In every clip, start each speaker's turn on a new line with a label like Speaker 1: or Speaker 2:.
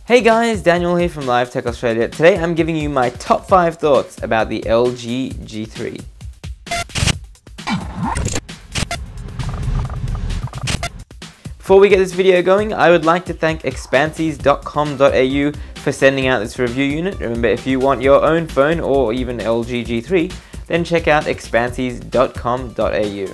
Speaker 1: Hey guys, Daniel here from Live Tech Australia. Today I'm giving you my top 5 thoughts about the LG G3. Before we get this video going, I would like to thank expansies.com.au for sending out this review unit. Remember, if you want your own phone or even LG G3, then check out expansies.com.au.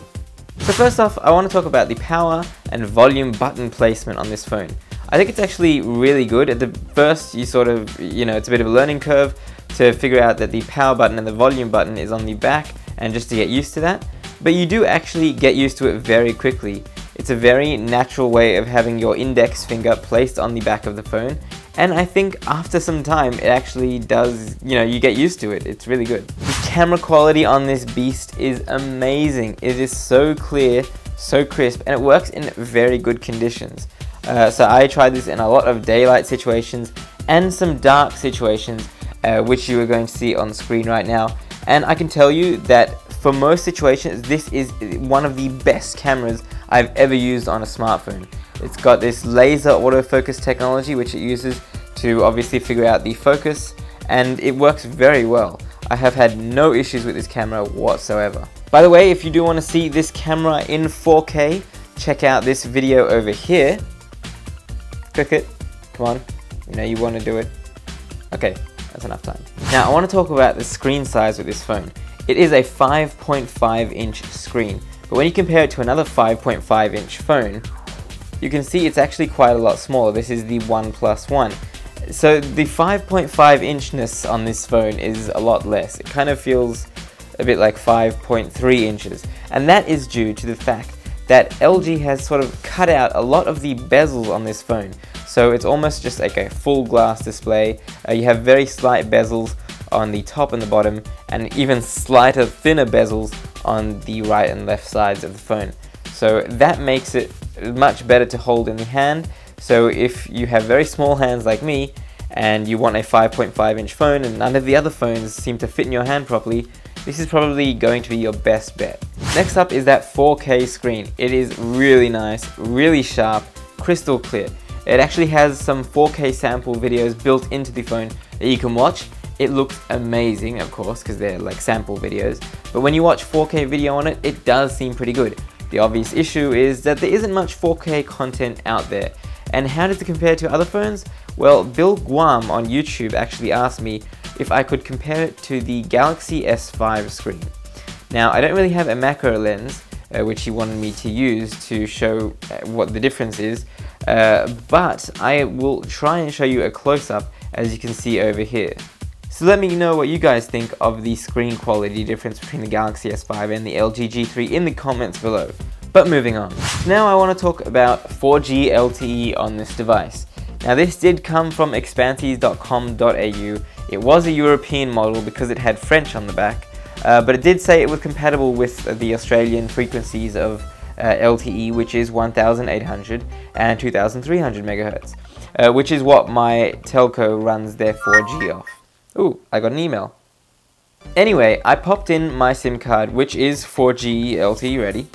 Speaker 1: So first off, I want to talk about the power and volume button placement on this phone. I think it's actually really good. At the first, it's a bit of a learning curve to figure out that the power button and the volume button is on the back and just to get used to that. But you do actually get used to it very quickly. It's a very natural way of having your index finger placed on the back of the phone. And I think after some time, it actually does, you get used to it. It's really good. The camera quality on this beast is amazing. It is so clear, so crisp, and it works in very good conditions. So I tried this in a lot of daylight situations and some dark situations, which you are going to see on screen right now. And I can tell you that for most situations, this is one of the best cameras I've ever used on a smartphone. It's got this laser autofocus technology, which it uses to obviously figure out the focus, and it works very well. I have had no issues with this camera whatsoever. By the way, if you do want to see this camera in 4K, check out this video over here. Click it. Come on. You want to do it. Okay, that's enough time. Now I want to talk about the screen size with this phone. It is a 5.5 inch screen, but when you compare it to another 5.5 inch phone, you can see it's actually quite a lot smaller. This is the OnePlus One. So the 5.5 inchness on this phone is a lot less. It kind of feels a bit like 5.3 inches. And that is due to the fact that LG has sort of cut out a lot of the bezels on this phone. So it's almost just like a full glass display. You have very slight bezels on the top and the bottom, and even slighter, thinner bezels on the right and left sides of the phone. So that makes it much better to hold in the hand. So if you have very small hands like me, and you want a 5.5 inch phone and none of the other phones seem to fit in your hand properly, this is probably going to be your best bet. Next up is that 4K screen. It is really nice, really sharp, crystal clear. It actually has some 4K sample videos built into the phone that you can watch. It looks amazing, of course, because they're like sample videos. But when you watch 4K video on it, it does seem pretty good. The obvious issue is that there isn't much 4K content out there. And how does it compare to other phones? Well, Bill Guam on YouTube actually asked me if I could compare it to the Galaxy S5 screen. Now, I don't really have a macro lens, which he wanted me to use to show what the difference is, but I will try and show you a close-up, as you can see over here. So let me know what you guys think of the screen quality difference between the Galaxy S5 and the LG G3 in the comments below. But moving on. Now I want to talk about 4G LTE on this device. Now this did come from expansies.com.au. It was a European model because it had French on the back, but it did say it was compatible with the Australian frequencies of LTE, which is 1800 and 2300 MHz, which is what my telco runs their 4G off. Ooh, I got an email. Anyway, I popped in my SIM card, which is 4G LTE ready,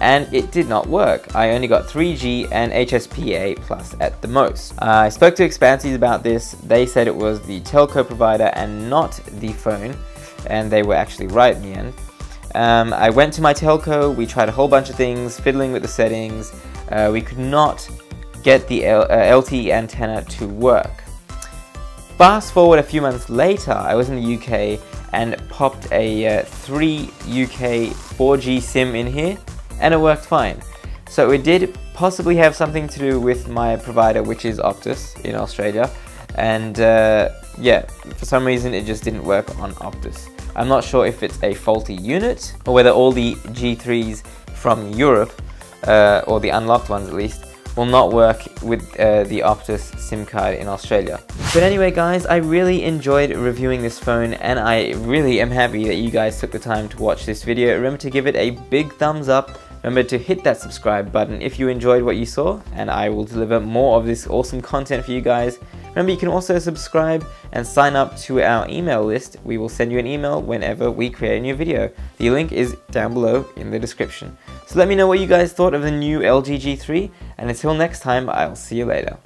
Speaker 1: and it did not work. I only got 3G and HSPA plus at the most. I spoke to Expansies about this. They said it was the telco provider and not the phone, and they were actually right in the end. I went to my telco, we tried a whole bunch of things, fiddling with the settings. We could not get the LTE antenna to work. Fast forward a few months later, I was in the UK and popped a 3 UK 4G SIM in here, and it worked fine. So it did possibly have something to do with my provider, which is Optus in Australia, and yeah, for some reason it just didn't work on Optus. I'm not sure if it's a faulty unit or whether all the G3s from Europe, or the unlocked ones at least, will not work with the Optus SIM card in Australia. But anyway guys, I really enjoyed reviewing this phone, and I really am happy that you guys took the time to watch this video. Remember to give it a big thumbs up. Remember to hit that subscribe button if you enjoyed what you saw, and I will deliver more of this awesome content for you guys. Remember, you can also subscribe and sign up to our email list. We will send you an email whenever we create a new video. The link is down below in the description. So let me know what you guys thought of the new LG G3, and until next time, I'll see you later.